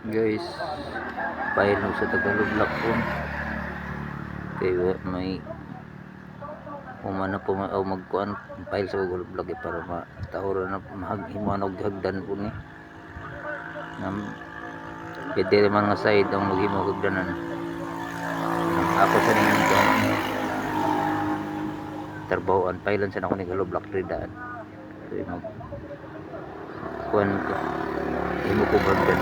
Guys, painom sa Tagalog lakon kaya may umana po o magkuan file sa Google Vlog para matahura na himuan og hagdan po ni nam pwede man nga side ang maghimo og hagdanan ako sa ning trabahoan pailan sa ako ni Google Vlog redaan kaya mag kuan ko himo ko hagdan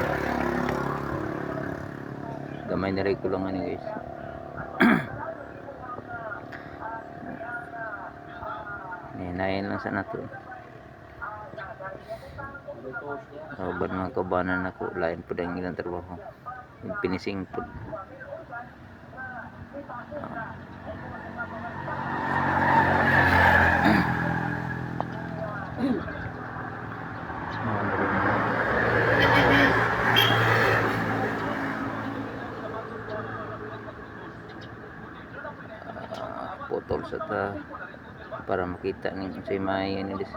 gamay na rin ko lang ani guys. Ninayin lang sa nato ba mga kabanan ako lain po ang ilang trabaho pinising po potol sa ta para makita ning say may ani dis